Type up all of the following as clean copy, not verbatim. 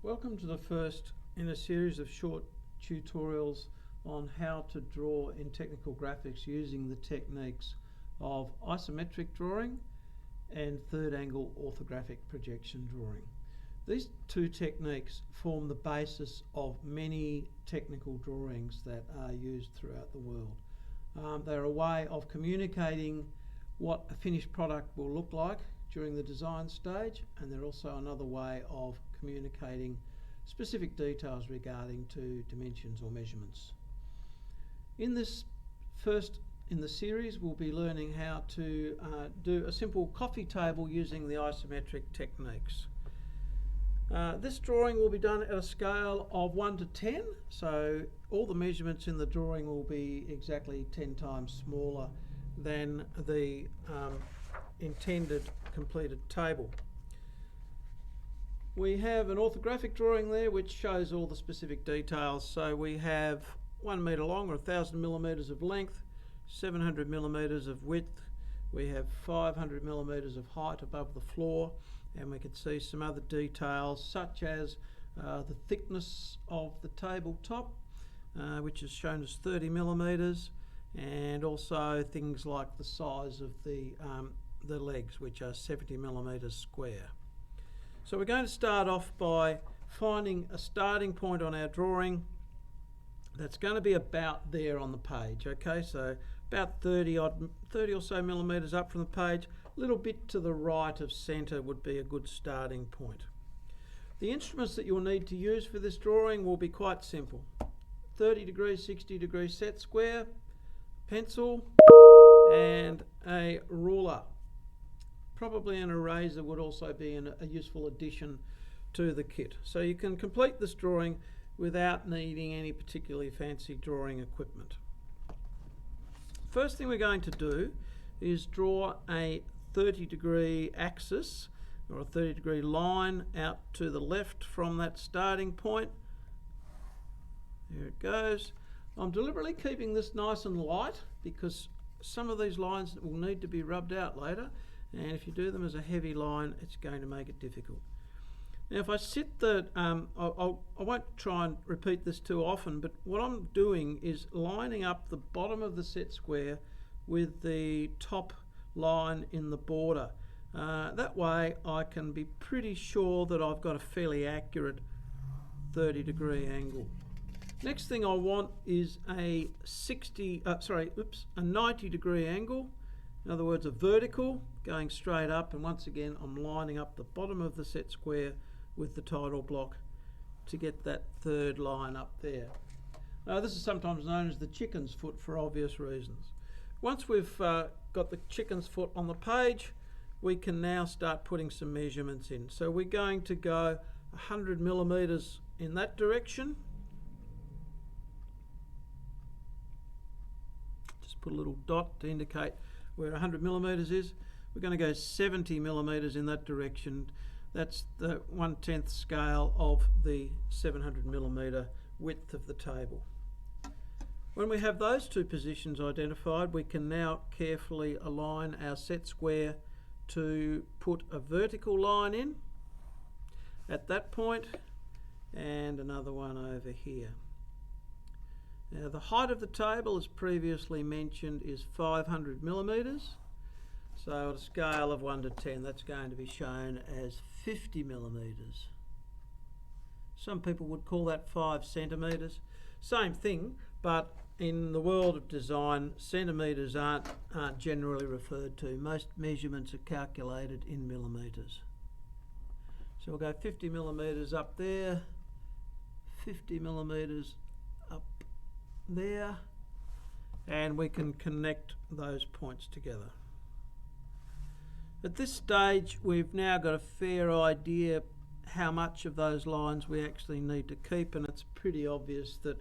Welcome to the first in a series of short tutorials on how to draw in technical graphics using the techniques of isometric drawing and third angle orthographic projection drawing. These two techniques form the basis of many technical drawings that are used throughout the world. They're a way of communicating what a finished product will look like during the design stage, and they're also another way of communicating specific details regarding to dimensions or measurements. In this first in the series, we'll be learning how to do a simple coffee table using the isometric techniques. This drawing will be done at a scale of 1 to 10, so all the measurements in the drawing will be exactly 10 times smaller than the intended completed table. We have an orthographic drawing there which shows all the specific details. So we have 1 metre long or 1000 millimetres of length, 700 millimetres of width, we have 500 millimetres of height above the floor, and we can see some other details such as the thickness of the tabletop, which is shown as 30 millimetres, and also things like the size of the legs, which are 70 millimetres square. So we're going to start off by finding a starting point on our drawing that's going to be about there on the page. Okay, so about 30 or so millimetres up from the page, a little bit to the right of centre would be a good starting point. The instruments that you'll need to use for this drawing will be quite simple. 30 degrees, 60 degree set square, pencil, and a ruler. Probably an eraser would also be a useful addition to the kit. So you can complete this drawing without needing any particularly fancy drawing equipment. First thing we're going to do is draw a 30 degree axis or a 30 degree line out to the left from that starting point. There it goes. I'm deliberately keeping this nice and light because some of these lines will need to be rubbed out later, and if you do them as a heavy line, it's going to make it difficult. Now if I sit the, I won't try and repeat this too often, but what I'm doing is lining up the bottom of the set square with the top line in the border. That way I can be pretty sure that I've got a fairly accurate 30 degree angle. Next thing I want is a 90 degree angle. In other words, a vertical going straight up, and once again I'm lining up the bottom of the set square with the title block to get that third line up there. This is sometimes known as the chicken's foot for obvious reasons. Once we've got the chicken's foot on the page, we can now start putting some measurements in. So we're going to go 100 millimetres in that direction. Just put a little dot to indicate where 100 millimetres is. We're going to go 70 millimetres in that direction. That's the 1/10 scale of the 700 millimetre width of the table. When we have those two positions identified, we can now carefully align our set square to put a vertical line in at that point, and another one over here. Now the height of the table, as previously mentioned, is 500 millimetres. So at a scale of 1 to 10, that's going to be shown as 50 millimetres. Some people would call that 5 centimetres. Same thing, but in the world of design, centimetres aren't generally referred to. Most measurements are calculated in millimetres. So we'll go 50 millimetres up there, 50 millimetres up there, and we can connect those points together. At this stage, we've now got a fair idea how much of those lines we actually need to keep, and it's pretty obvious that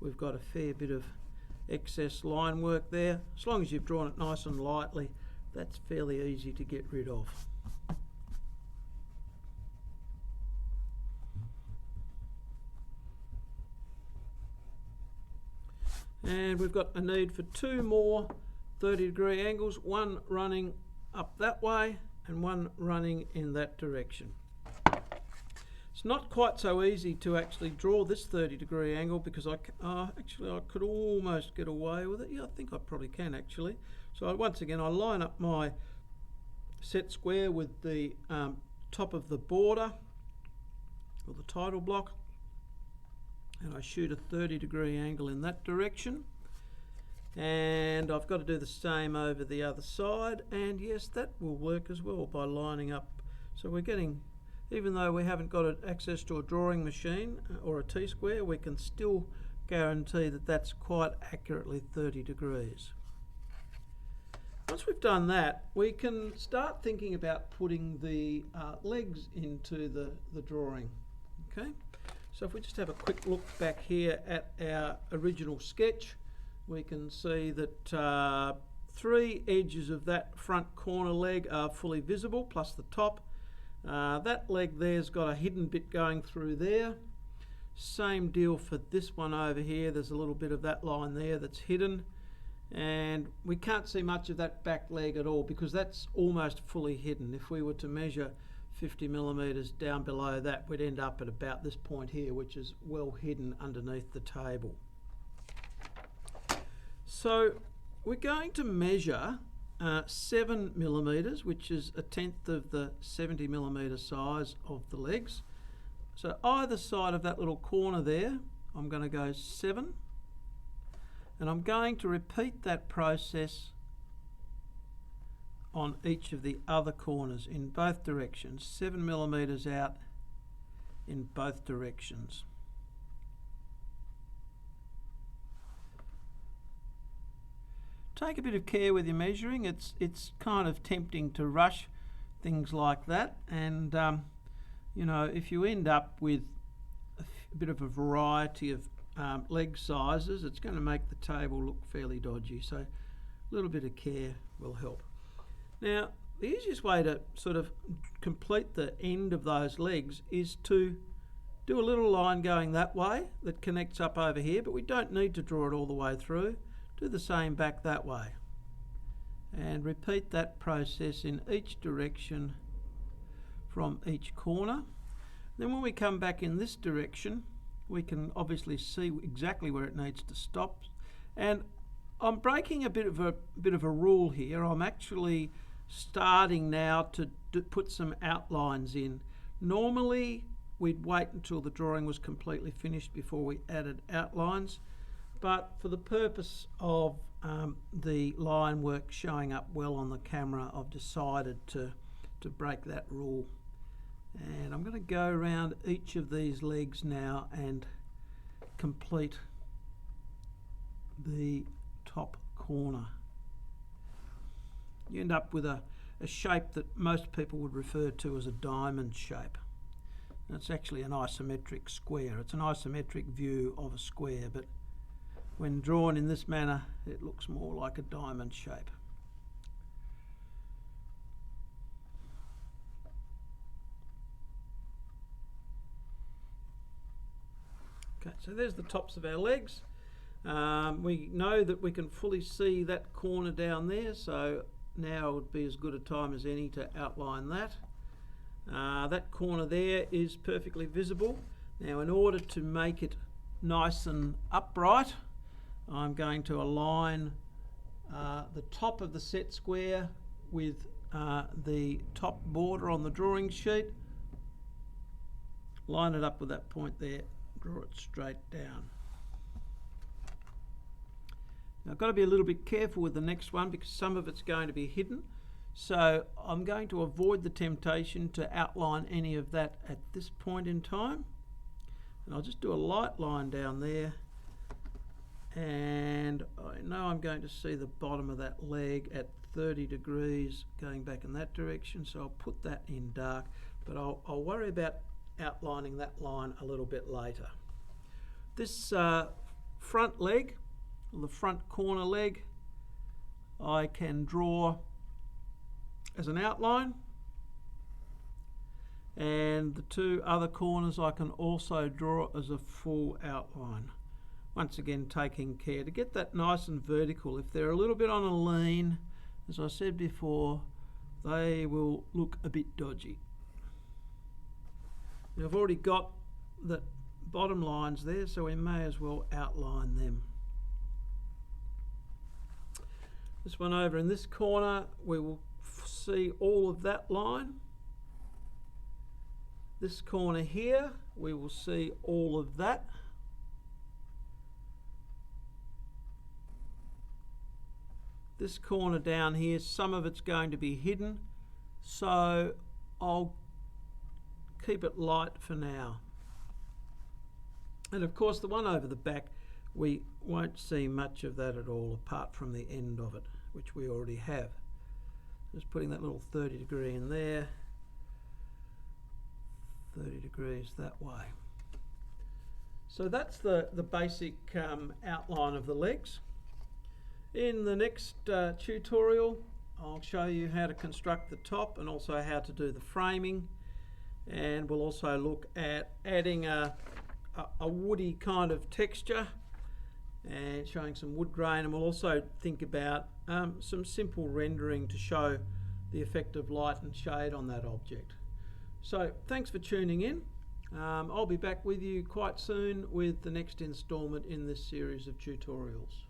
we've got a fair bit of excess line work there. As long as you've drawn it nice and lightly, that's fairly easy to get rid of. And we've got a need for 2 more 30 degree angles, one running up that way and one running in that direction. It's not quite so easy to actually draw this 30-degree angle because actually I could almost get away with it. Yeah, I think I probably can actually. So once again, I line up my set square with the top of the border or the title block, and I shoot a 30-degree angle in that direction. And I've got to do the same over the other side, and yes, that will work as well by lining up. So we're getting, even though we haven't got access to a drawing machine or a T-square, we can still guarantee that that's quite accurately 30 degrees. Once we've done that, we can start thinking about putting the legs into the drawing. Okay, so if we just have a quick look back here at our original sketch, we can see that 3 edges of that front corner leg are fully visible, plus the top. That leg there's got a hidden bit going through there. Same deal for this one over here. There's a little bit of that line there that's hidden. And we can't see much of that back leg at all because that's almost fully hidden. If we were to measure 50 millimeters down below that, we'd end up at about this point here, which is well hidden underneath the table. So we're going to measure 7 millimeters, which is 1/10 of the 70 millimeter size of the legs. So either side of that little corner there, I'm going to go 7, and I'm going to repeat that process on each of the other corners in both directions, 7 millimeters out in both directions. Take a bit of care with your measuring. It's kind of tempting to rush things like that, and you know, if you end up with a bit of a variety of leg sizes, it's going to make the table look fairly dodgy. So a little bit of care will help. Now, the easiest way to sort of complete the end of those legs is to do a little line going that way that connects up over here, but we don't need to draw it all the way through. Do the same back that way and repeat that process in each direction from each corner. Then when we come back in this direction, we can obviously see exactly where it needs to stop. And I'm breaking a bit of a rule here. I'm actually starting now to put some outlines in. Normally we'd wait until the drawing was completely finished before we added outlines. But for the purpose of the line work showing up well on the camera, I've decided to break that rule. And I'm going to go around each of these legs now and complete the top corner. You end up with a shape that most people would refer to as a diamond shape. And it's actually an isometric square. It's an isometric view of a square, but when drawn in this manner, it looks more like a diamond shape. Okay, so there's the tops of our legs. We know that we can fully see that corner down there, so now would be as good a time as any to outline that. That corner there is perfectly visible. Now, in order to make it nice and upright, I'm going to align the top of the set square with the top border on the drawing sheet. Line it up with that point there, draw it straight down. Now, I've got to be a little bit careful with the next one because some of it's going to be hidden. So I'm going to avoid the temptation to outline any of that at this point in time. And I'll just do a light line down there. And I know I'm going to see the bottom of that leg at 30 degrees going back in that direction, so I'll put that in dark, but I'll worry about outlining that line a little bit later. This front leg, or the front corner leg, I can draw as an outline, and the 2 other corners I can also draw as a full outline. Once again, taking care to get that nice and vertical. If they're a little bit on a lean, as I said before, they will look a bit dodgy. Now I've already got the bottom lines there, so we may as well outline them. This one over in this corner, we will see all of that line. This corner here, we will see all of that. This corner down here, some of it's going to be hidden, so I'll keep it light for now. And of course the one over the back, we won't see much of that at all apart from the end of it, which we already have. Just putting that little 30 degree in there, 30 degrees that way. So that's the basic outline of the legs. In the next tutorial, I'll show you how to construct the top and also how to do the framing, and we'll also look at adding a woody kind of texture and showing some wood grain, and we'll also think about some simple rendering to show the effect of light and shade on that object. So thanks for tuning in. I'll be back with you quite soon with the next installment in this series of tutorials.